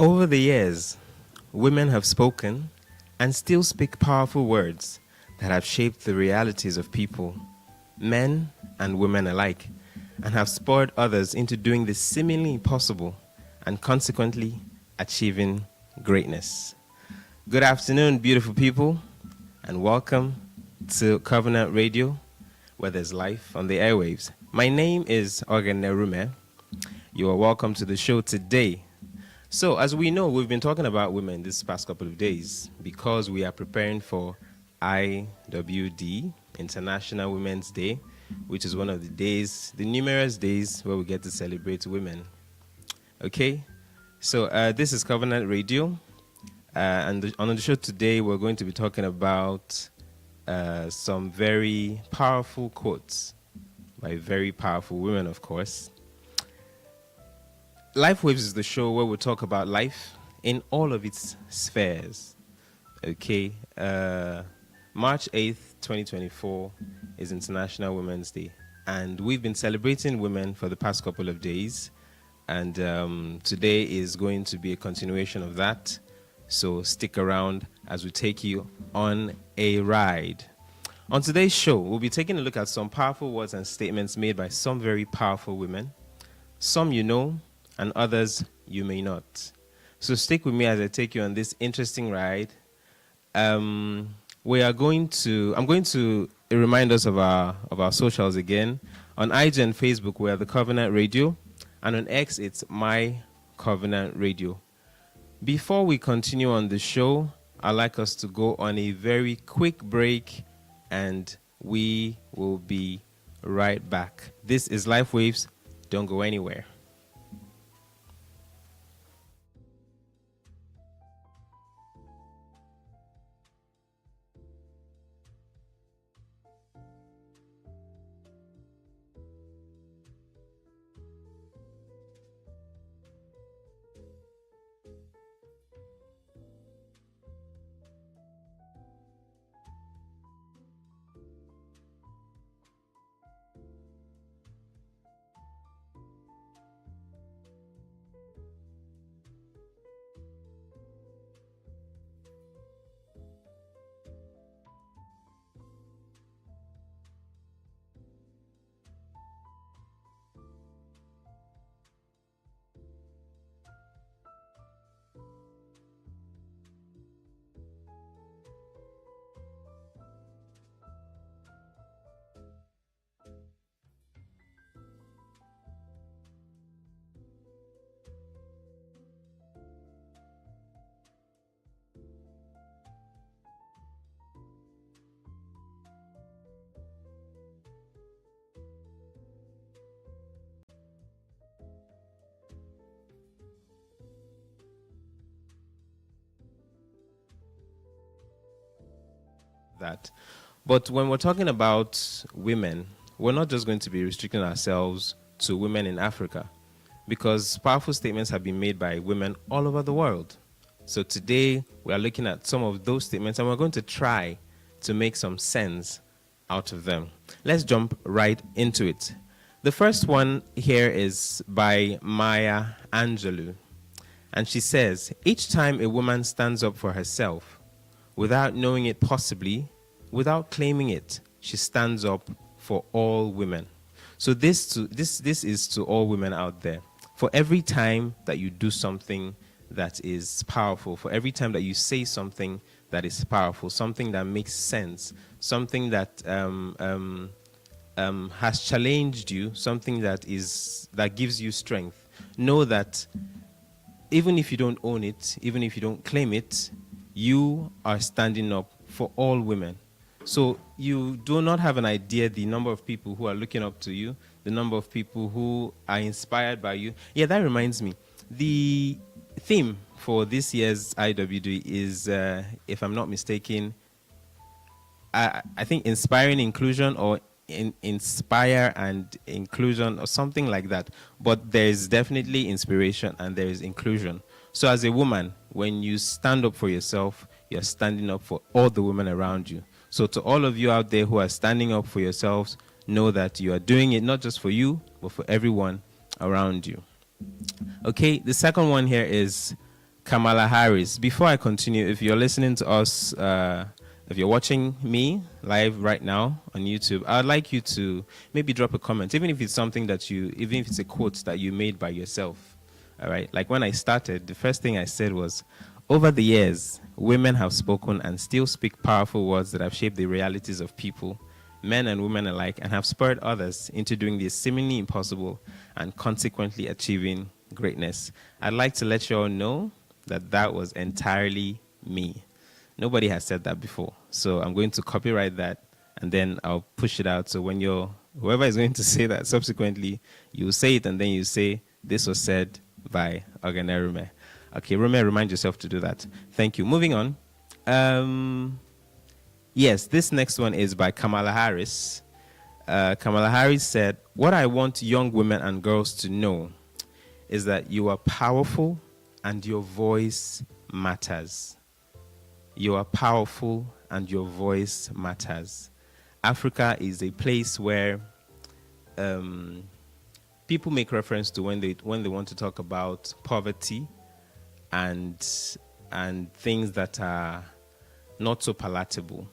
Over the years, women have spoken and still speak powerful words that have shaped the realities of people, men and women alike, and have spurred others into doing the seemingly impossible and consequently achieving greatness. Good afternoon, beautiful people, and welcome to Covenant Radio, where there's life on the airwaves. My name is RUME. You are welcome to the show today. So, as we know, we've been talking about women this past couple of days because we are preparing for IWD, International Women's Day, which is one of the days, the numerous days where we get to celebrate women. Okay? So, this is Covenant Radio, and on the show today, we're going to be talking about some very powerful quotes by very powerful women, of course. LIFEWAVES is the show where we talk about life in all of its spheres. Okay, March 8th, 2024 is International Women's Day. And we've been celebrating women for the past couple of days. And today is going to be a continuation of that. So stick around as we take you on a ride. On today's show, we'll be taking a look at some powerful words and statements made by some very powerful women. Some you know, and others you may not. So stick with me as I take you on this interesting ride. I'm going to remind us of our socials again. On IG and Facebook, we are the Covenant Radio, and on X, it's My Covenant Radio. Before we continue on the show, I'd like us to go on a very quick break, and we will be right back. This is LIFEWAVES. Don't go anywhere. That. But when we're talking about women, we're not just going to be restricting ourselves to women in Africa, because powerful statements have been made by women all over the world. So today we are looking at some of those statements, and we're going to try to make some sense out of them. Let's jump right into it. The first one here is by Maya Angelou, and she says, "Each time a woman stands up for herself, without knowing it possibly, without claiming it, she stands up for all women." So this is to all women out there. For every time that you do something that is powerful, for every time that you say something that is powerful, something that makes sense, something that has challenged you, something that gives you strength, know that even if you don't own it, even if you don't claim it, you are standing up for all women. So you do not have an idea the number of people who are looking up to you, the number of people who are inspired by you. Yeah, that reminds me. The theme for this year's IWD is, if I'm not mistaken, I think inspiring inclusion, or inspire and inclusion, or something like that. But there is definitely inspiration and there is inclusion. So as a woman, when you stand up for yourself, you're standing up for all the women around you. So to all of you out there who are standing up for yourselves, know that you are doing it not just for you, but for everyone around you. Okay, the second one here is Kamala Harris. Before I continue, if you're listening to us, if you're watching me live right now on YouTube, I'd like you to maybe drop a comment, even if it's something that even if it's a quote that you made by yourself. All right. Like when I started, the first thing I said was, over the years, women have spoken and still speak powerful words that have shaped the realities of people, men and women alike, and have spurred others into doing the seemingly impossible and consequently achieving greatness. I'd like to let you all know that was entirely me. Nobody has said that before. So I'm going to copyright that and then I'll push it out. So when whoever is going to say that subsequently, you say it and then you say, this was said by RUME. Okay, RUME, remind yourself to do that. Thank you. Moving on. Yes, this next one is by Kamala Harris. Kamala Harris said, what I want young women and girls to know is that you are powerful and your voice matters. You are powerful and your voice matters. Africa is a place where people make reference to when they want to talk about poverty and things that are not so palatable.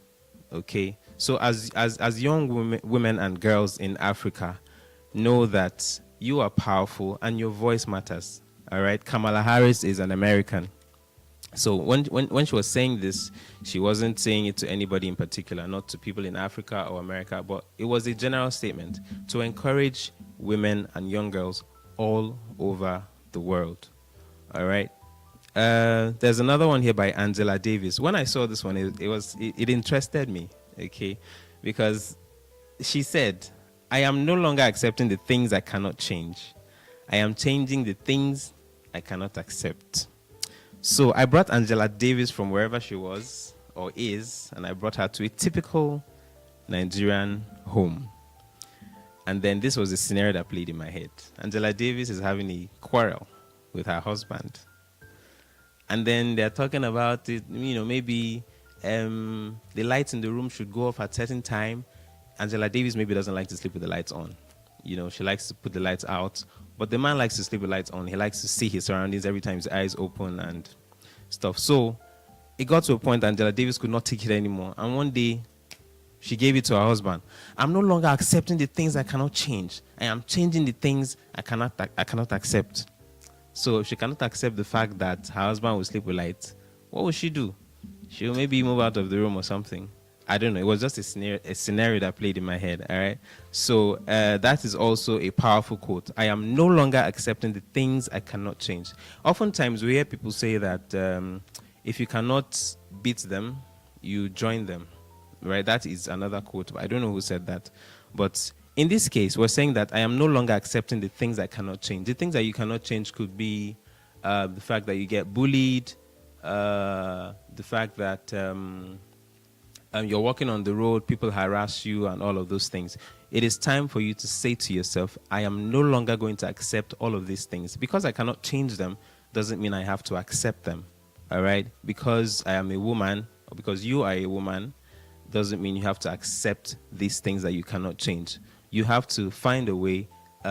Okay, so as young women and girls in Africa, know that you are powerful and your voice matters. All right, Kamala Harris is an American. So when she was saying this, she wasn't saying it to anybody in particular, not to people in Africa or America, but it was a general statement to encourage women and young girls all over the world. All right. There's another one here by Angela Davis. When I saw this one, it interested me, okay, because she said, I am no longer accepting the things I cannot change. I am changing the things I cannot accept. So I brought Angela Davis from wherever she was or is, and I brought her to a typical Nigerian home. And then this was the scenario that played in my head. Angela Davis is having a quarrel with her husband. And then they're talking about it, maybe the lights in the room should go off at a certain time. Angela Davis maybe doesn't like to sleep with the lights on. She likes to put the lights out. But the man likes to sleep with lights on. He likes to see his surroundings every time his eyes open and stuff. So it got to a point that Angela Davis could not take it anymore. And one day, she gave it to her husband. I'm no longer accepting the things I cannot change. I am changing the things I cannot accept. So if she cannot accept the fact that her husband will sleep with lights, what will she do? She'll maybe move out of the room or something. I don't know. It was just a scenario that played in my head. All right. So that is also a powerful quote. I am no longer accepting the things I cannot change. Oftentimes we hear people say that if you cannot beat them, you join them. Right. That is another quote. I don't know who said that. But in this case, we're saying that I am no longer accepting the things I cannot change. The things that you cannot change could be the fact that you get bullied, the fact that you're walking on the road, people harass you and all of those things. It is time for you to say to yourself, I am no longer going to accept all of these things. Because I cannot change them doesn't mean I have to accept them. All right? Because I am a woman or because you are a woman doesn't mean you have to accept these things that you cannot change. You have to find a way,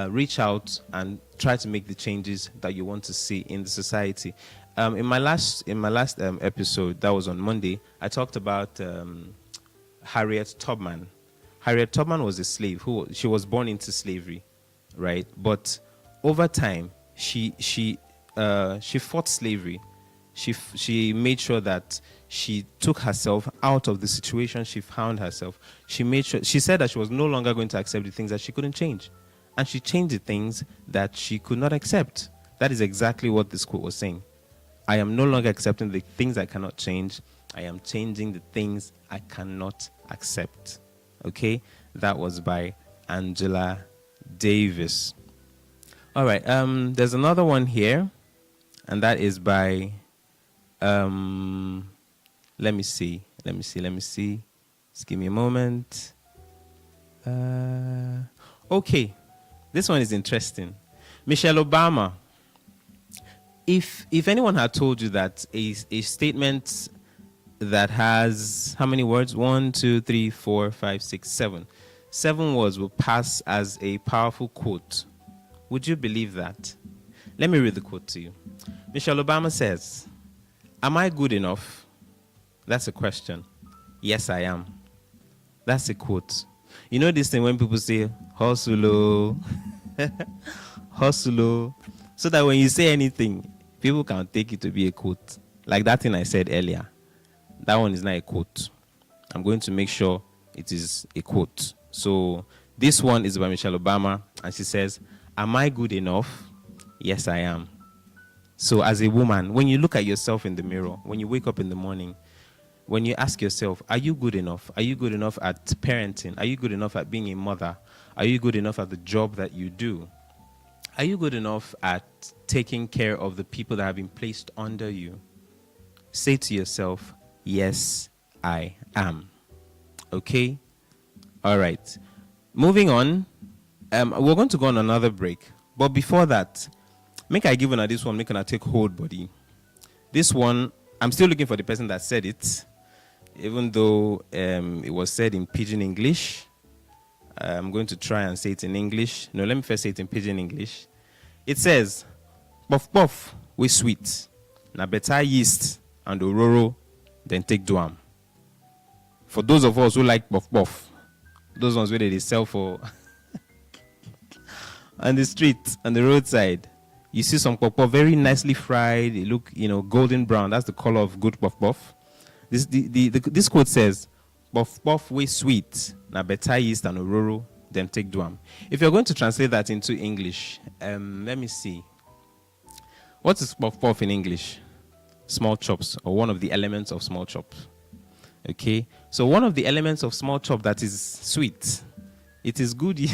reach out and try to make the changes that you want to see in the society. In my last episode, that was on Monday, I talked about Harriet Tubman. Harriet Tubman was a slave she was born into slavery, right? But over time, she fought slavery. She made sure that she took herself out of the situation she found herself. She said that she was no longer going to accept the things that she couldn't change, and she changed the things that she could not accept. That is exactly what this quote was saying. I am no longer accepting the things I cannot change. I am changing the things I cannot accept. Okay? That was by Angela Davis. All right. There's another one here, and that is by, let me see. Just give me a moment. Okay. This one is interesting. Michelle Obama. If anyone had told you that a statement that has how many words? 1, 2, 3, 4, 5, 6, 7. 7 words will pass as a powerful quote, would you believe that? Let me read the quote to you. Michelle Obama says, Am I good enough? That's a question. Yes, I am. That's a quote. You know this thing when people say, hustle, oh, hustle, oh, so that when you say anything, people can take it to be a quote. Like that thing I said earlier. That one is not a quote. I'm going to make sure it is a quote. So this one is by Michelle Obama, and she says, am I good enough? Yes, I am. So as a woman, when you look at yourself in the mirror, when you wake up in the morning, when you ask yourself, are you good enough? Are you good enough at parenting? Are you good enough at being a mother? Are you good enough at the job that you do? Are you good enough at taking care of the people that have been placed under you? Say to yourself, yes, I am. Okay? All right. Moving on, we're going to go on another break. But before that, make I give this one, make I take hold body. This one, I'm still looking for the person that said it, even though it was said in Pidgin English. I'm going to try and say it in English. No, let me first say it in Pidgin English. It says, puff puff, we sweet. Na better yeast and ororo, then take duam. For those of us who like puff puff, those ones where they sell for on the street, on the roadside, you see some puff puff very nicely fried. They look, golden brown. That's the color of good puff puff. This quote says, puff puff we sweet, na better yeast and ororo, then take duam. If you're going to translate that into English, let me see. What is puff puff in English? Small chops, or one of the elements of small chop. Okay, so one of the elements of small chop that is sweet, it is good. It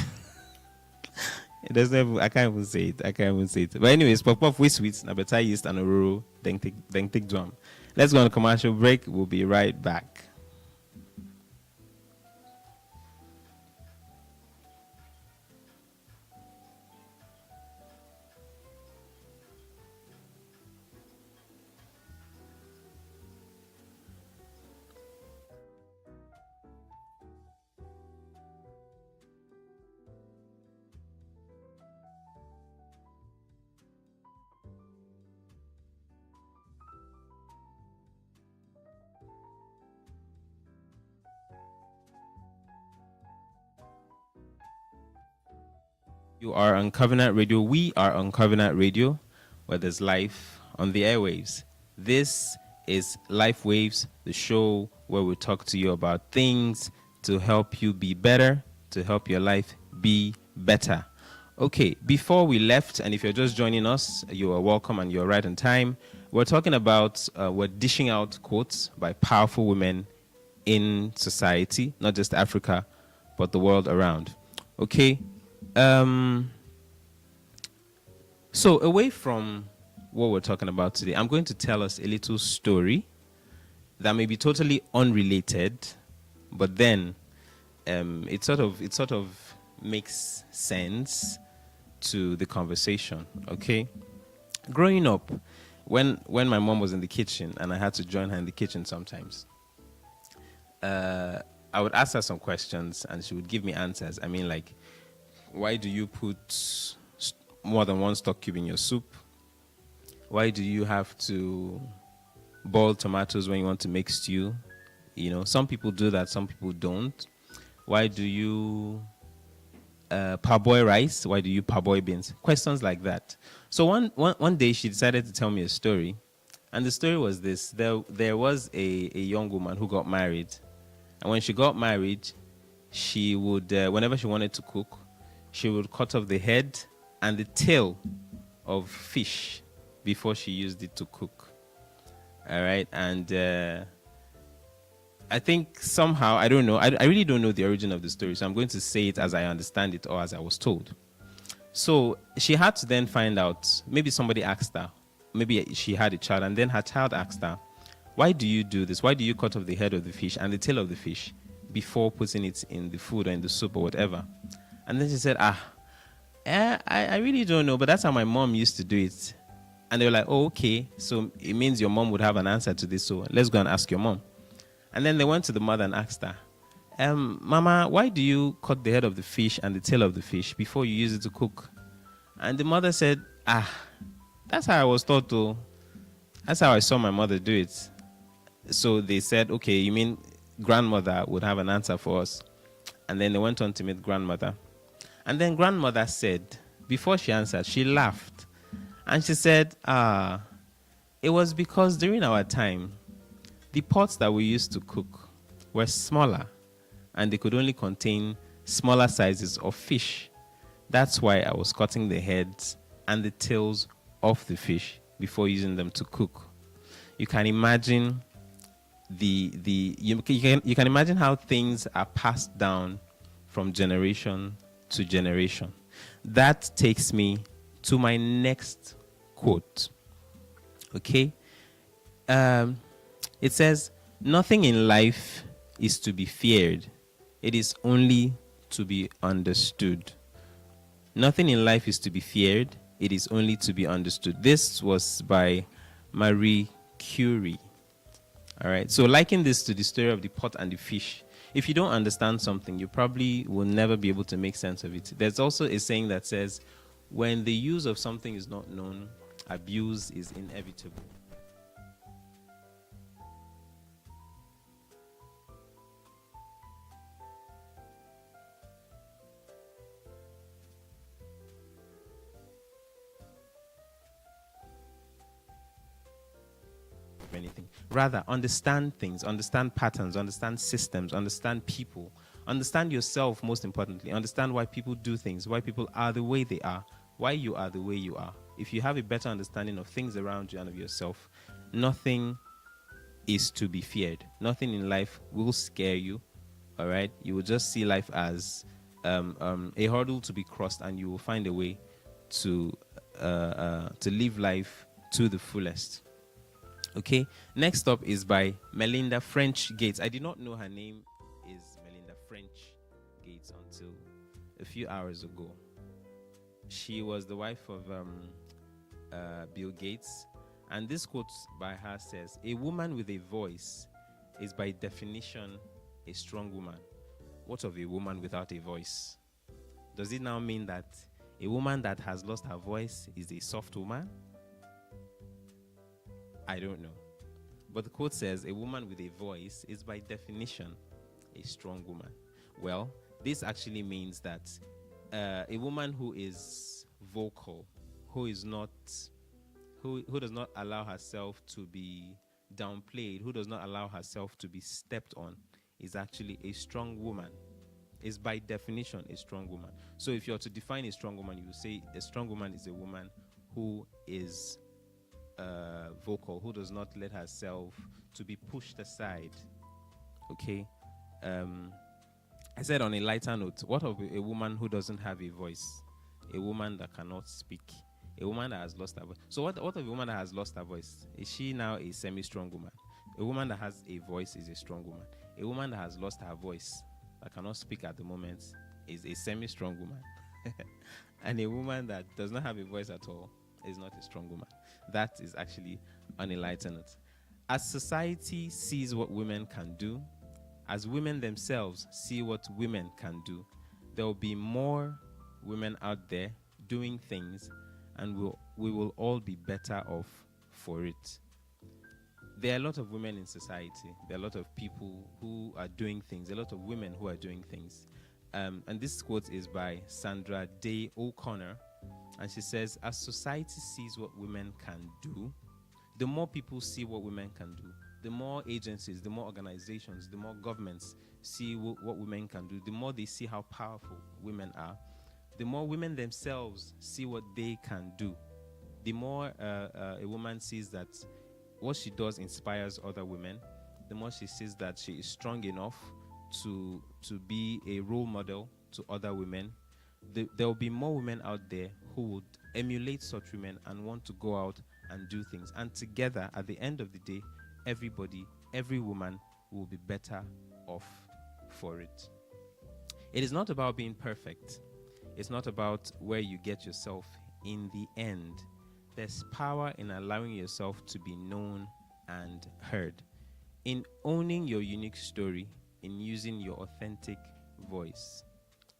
doesn't. I can't even say it. But anyways, puff puff with sweet, na better yeast and ororo, then take drum. Let's go on a commercial break. We'll be right back. You are on Covenant Radio. We are on Covenant Radio, where there's life on the airwaves. This is LIFEWAVES, the show where we talk to you about things to help you be better, to help your life be better. Okay, before we left, and if you're just joining us, you are welcome and you're right on time. We're talking about, we're dishing out quotes by powerful women in society, not just Africa, but the world around. Okay. So away from what we're talking about today, I'm going to tell us a little story that may be totally unrelated, but then it sort of makes sense to the conversation. Okay, growing up, when my mom was in the kitchen and I had to join her in the kitchen sometimes, I would ask her some questions and she would give me answers. I mean, like, why do you put more than one stock cube in your soup? Why do you have to boil tomatoes when you want to make stew? Some people do that, some people don't. Why do you parboil rice? Why do you parboil beans? Questions like that. So one day she decided to tell me a story. And the story was this. There was a young woman who got married. And when she got married, she would, whenever she wanted to cook, she would cut off the head and the tail of fish before she used it to cook. All right. And I think somehow, I don't know, I really don't know the origin of the story. So I'm going to say it as I understand it or as I was told. So she had to then find out, maybe somebody asked her, maybe she had a child, and then her child asked her, why do you do this? Why do you cut off the head of the fish and the tail of the fish before putting it in the food or in the soup or whatever? And then she said, I really don't know, but that's how my mom used to do it. And they were like, oh, okay. So it means your mom would have an answer to this. So let's go and ask your mom. And then they went to the mother and asked her, Mama, why do you cut the head of the fish and the tail of the fish before you use it to cook? And the mother said, that's how I was taught to. That's how I saw my mother do it. So they said, okay, you mean grandmother would have an answer for us? And then they went on to meet grandmother. And then grandmother said, before she answered, she laughed. And she said, it was because during our time, the pots that we used to cook were smaller and they could only contain smaller sizes of fish. That's why I was cutting the heads and the tails off the fish before using them to cook. You can imagine you can imagine how things are passed down from generation to generation. That takes me to my next quote. Okay? It says, nothing in life is to be feared. It is only to be understood. Nothing in life is to be feared. It is only to be understood. This was by Marie Curie. All right. So liken this to the story of the pot and the fish. If you don't understand something, you probably will never be able to make sense of it. There's also a saying that says, when the use of something is not known, abuse is inevitable. Anything. Rather, understand things, understand patterns, understand systems, understand people, understand yourself most importantly, understand why people do things, why people are the way they are, why you are the way you are. If you have a better understanding of things around you and of yourself, nothing is to be feared. Nothing in life will scare you, all right? You will just see life as a hurdle to be crossed, and you will find a way to live life to the fullest. Okay, next up is by Melinda French Gates. I did not know her name is Melinda French Gates until a few hours ago. She was the wife of Bill Gates. And this quote by her says, a woman with a voice is by definition a strong woman. What of a woman without a voice? Does it now mean that a woman that has lost her voice is a soft woman? I don't know. But the quote says, a woman with a voice is by definition a strong woman. Well, this actually means that a woman who is vocal, who does not allow herself to be downplayed, who does not allow herself to be stepped on, is actually a strong woman. Is by definition a strong woman. So if you're to define a strong woman, you will say a strong woman is a woman who is vocal, who does not let herself to be pushed aside. Okay. I said on a lighter note, what of a woman who doesn't have a voice? A woman that cannot speak. A woman that has lost her voice. So what of a woman that has lost her voice? Is she now a semi-strong woman? A woman that has a voice is a strong woman. A woman that has lost her voice, that cannot speak at the moment, is a semi-strong woman. And a woman that does not have a voice at all is not a strong woman. That is actually on a lighter note. As society sees what women can do, as women themselves see what women can do, there will be more women out there doing things, and we will all be better off for it. There are a lot of women in society. There are a lot of people who are doing things, a lot of women who are doing things. And this quote is by Sandra Day O'Connor. And she says, as society sees what women can do, the more people see what women can do, the more agencies, the more organizations, the more governments see what women can do, the more they see how powerful women are, the more women themselves see what they can do, the more a woman sees that what she does inspires other women, the more she sees that she is strong enough to be a role model to other women. There will be more women out there who would emulate such women and want to go out and do things. And together, at the end of the day, every woman will be better off for it. It is not about being perfect. It's not about where you get yourself in the end. There's power in allowing yourself to be known and heard, in owning your unique story, in using your authentic voice.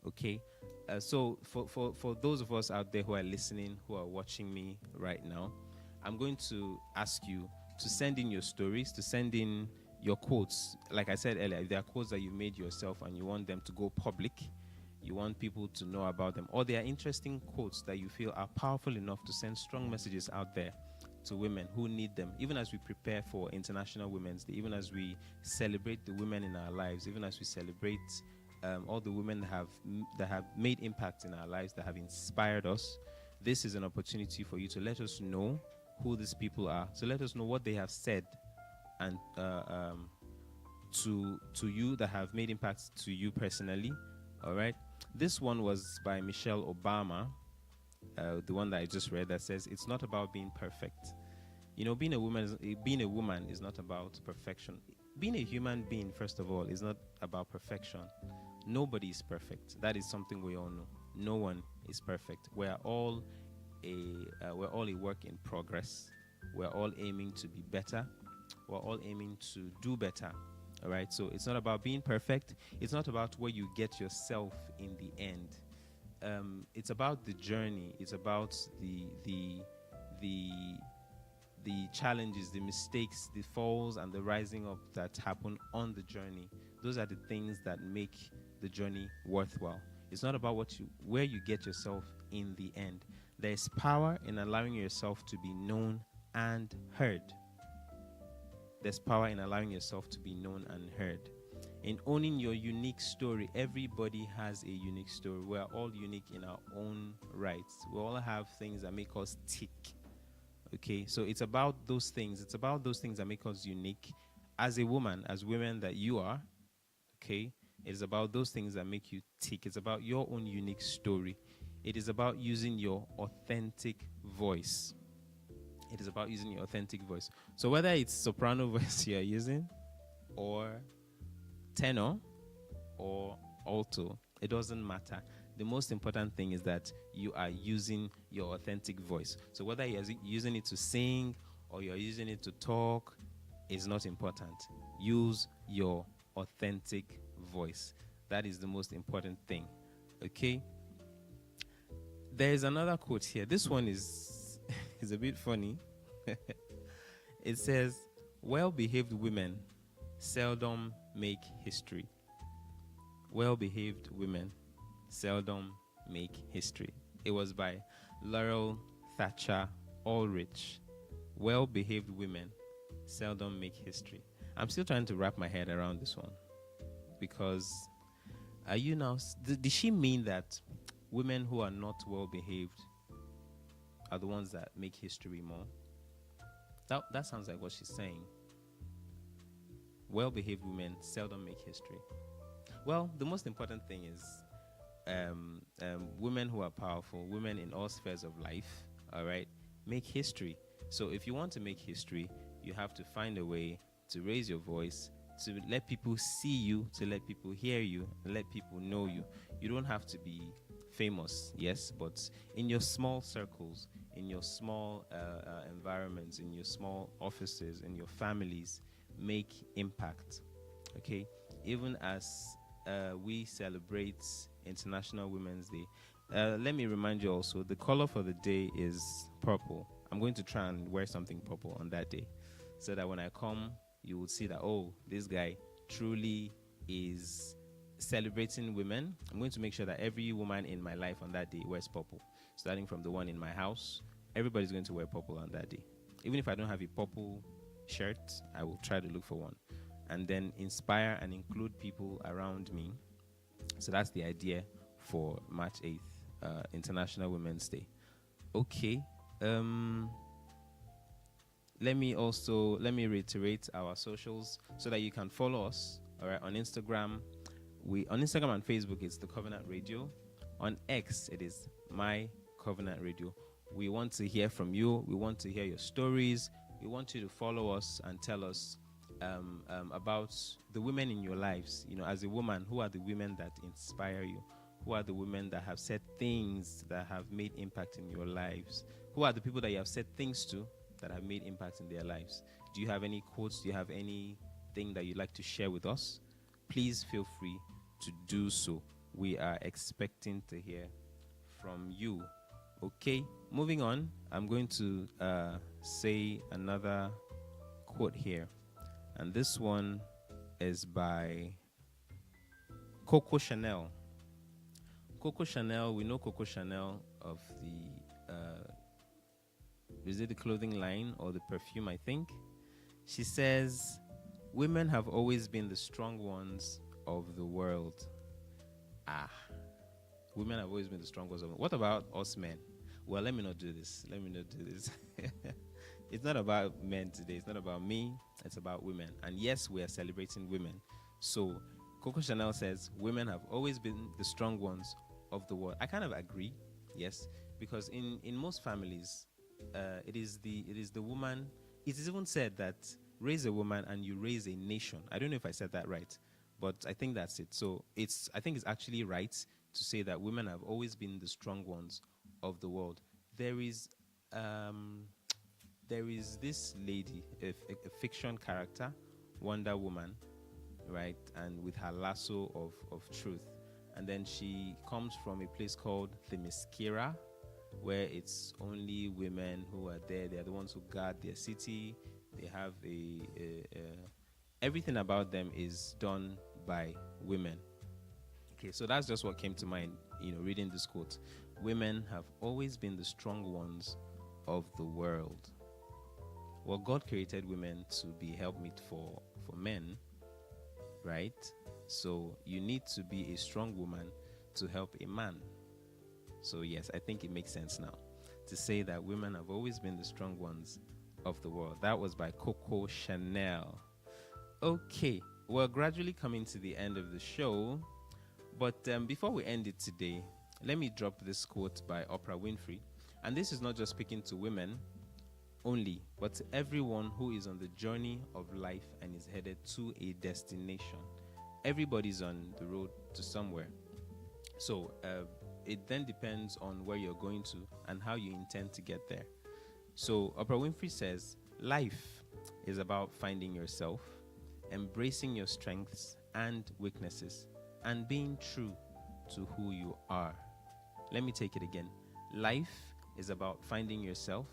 Okay? So for those of us out there who are listening, who are watching me right now, I'm going to ask you to send in your stories, to send in your quotes. Like I said earlier, if there are quotes that you made yourself and you want them to go public, you want people to know about them, or there are interesting quotes that you feel are powerful enough to send strong messages out there to women who need them, even as we prepare for International Women's Day, even as we celebrate the women in our lives, even as we celebrate all the women that have made impact in our lives, that have inspired us. This is an opportunity for you to let us know who these people are, to let us know what they have said, and to you, that have made impacts to you personally. All right. This one was by Michelle Obama, the one that I just read, that says it's not about being perfect. You know, being a woman is not about perfection. Being a human being, first of all, is not about perfection. Nobody is perfect. That is something we all know. No one is perfect. We're all a work in progress. We're all aiming to be better. We're all aiming to do better. All right. So it's not about being perfect. It's not about where you get yourself in the end. It's about the journey. It's about the challenges, the mistakes, the falls, and the rising up that happen on the journey. Those are the things that make the journey worthwhile. It's not about where you get yourself in the end. There is power in allowing yourself to be known and heard. There's power in allowing yourself to be known and heard. In owning your unique story, everybody has a unique story. We're all unique in our own rights. We all have things that make us tick. Okay, so it's about those things. It's about those things that make us unique. As a woman, as women that you are, okay, it's about those things that make you tick. It's about your own unique story. It is about using your authentic voice. It is about using your authentic voice. So whether it's soprano voice you're using, or tenor, or alto, it doesn't matter. The most important thing is that you are using your authentic voice. So whether you're using it to sing or you're using it to talk is not important. Use your authentic voice. That is the most important thing. Okay? There is another quote here. This one is a bit funny. It says, well-behaved women seldom make history. Well-behaved women seldom make history. It was by Laurel Thatcher Ulrich. Well-behaved women seldom make history. I'm still trying to wrap my head around this one, because did she mean that women who are not well-behaved are the ones that make history more? That sounds like what she's saying. Well-behaved women seldom make history. Well, the most important thing is women who are powerful, women in all spheres of life, all right, make history. So if you want to make history, you have to find a way to raise your voice, to let people see you, to let people hear you, and let people know you. You don't have to be famous, yes, but in your small circles, in your small environments, in your small offices, in your families, make impact. Okay? Even as we celebrate International Women's Day, let me remind you also, the color for the day is purple. I'm going to try and wear something purple on that day, so that when I come, you will see that, oh, this guy truly is celebrating women. I'm going to make sure that every woman in my life on that day wears purple. Starting from the one in my house, everybody's going to wear purple on that day. Even if I don't have a purple shirt, I will try to look for one. And then inspire and include people around me. So that's the idea for March 8th, International Women's Day. Okay. Let me reiterate our socials so that you can follow us. All right, on Instagram, on Instagram and Facebook, it's The Covenant Radio. On X, it is My Covenant Radio. We want to hear from you. We want to hear your stories. We want you to follow us and tell us about the women in your lives. You know, as a woman, who are the women that inspire you? Who are the women that have said things that have made impact in your lives? Who are the people that you have said things to that have made impact in their lives? Do you have any quotes? Do you have anything that you'd like to share with us? Please feel free to do so. We are expecting to hear from you. Okay, moving on. I'm going to say another quote here. And this one is by Coco Chanel. Coco Chanel, we know Coco Chanel of the, is it the clothing line or the perfume, I think? She says, women have always been the strong ones of the world. Women have always been the strong ones of the world. What about us men? Well, let me not do this. It's not about men today. It's not about me. It's about women. And yes, we are celebrating women. So Coco Chanel says, women have always been the strong ones of the world. I kind of agree, yes, because in most families, it is the woman. It is even said that raise a woman and you raise a nation. I don't know if I said that right, but I think that's it. So I think it's actually right to say that women have always been the strong ones of the world. There is this lady, a fiction character, Wonder Woman, right? And with her lasso of truth. And then she comes from a place called Themyscira, where it's only women who are there. They are the ones who guard their city. They have everything about them is done by women. Okay, so that's just what came to mind, reading this quote. Women have always been the strong ones of the world. Well, God created women to be helpmeet for men, right? So you need to be a strong woman to help a man. So yes, I think it makes sense now to say that women have always been the strong ones of the world. That was by Coco Chanel. Okay, we're gradually coming to the end of the show. But before we end it today, let me drop this quote by Oprah Winfrey. And this is not just speaking to women only, but to everyone who is on the journey of life and is headed to a destination. Everybody's on the road to somewhere. So it then depends on where you're going to and how you intend to get there. So Oprah Winfrey says, life is about finding yourself, embracing your strengths and weaknesses, and being true to who you are. Let me take it again. Life is about finding yourself,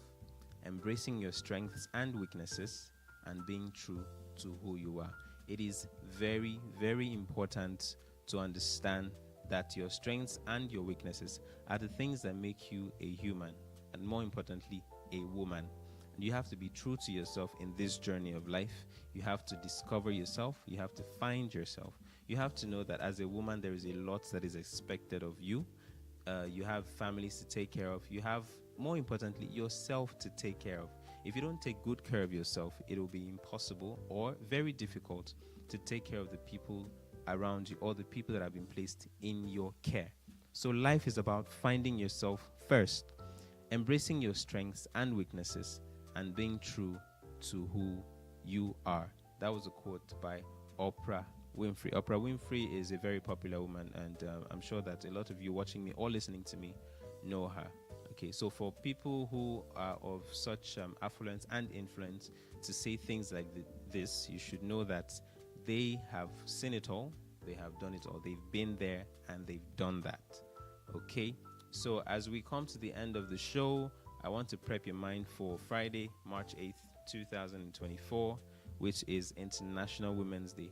embracing your strengths and weaknesses, and being true to who you are. It is very, very important to understand that your strengths and your weaknesses are the things that make you a human, and more importantly, a woman. And you have to be true to yourself in this journey of life. You have to discover yourself. You have to find yourself. You have to know that as a woman, there is a lot that is expected of you. You have families to take care of. You have, more importantly, yourself to take care of. If you don't take good care of yourself, it will be impossible or very difficult to take care of the people around you or the people that have been placed in your care. So life is about finding yourself first, embracing your strengths and weaknesses, and being true to who you are. That was a quote by Oprah Winfrey. Oprah Winfrey is a very popular woman, and I'm sure that a lot of you watching me or listening to me know her. Okay, so for people who are of such affluence and influence to say things like this, you should know that they have seen it all, they have done it all, they've been there and they've done that. Okay, so as we come to the end of the show, I want to prep your mind for Friday, March 8th, 2024, which is International Women's Day.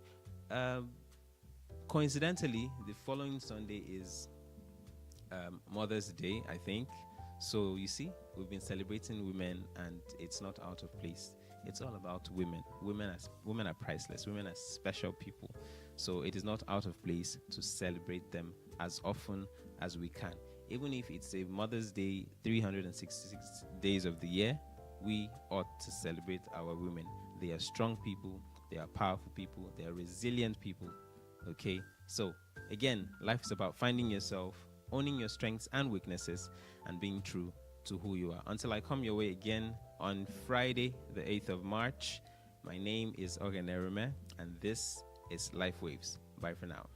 Coincidentally, the following Sunday is Mother's Day, I think. So you see, we've been celebrating women, and it's not out of place. It's all about women. Women are priceless. Women are special people. So it is not out of place to celebrate them as often as we can. Even if it's a Mother's Day, 366 days of the year, we ought to celebrate our women. They are strong people. They are powerful people. They are resilient people. Okay? So, again, life is about finding yourself, owning your strengths and weaknesses, and being true to who you are. Until I come your way again on Friday, the 8th of March, my name is RUME, and this is LifeWaves. Bye for now.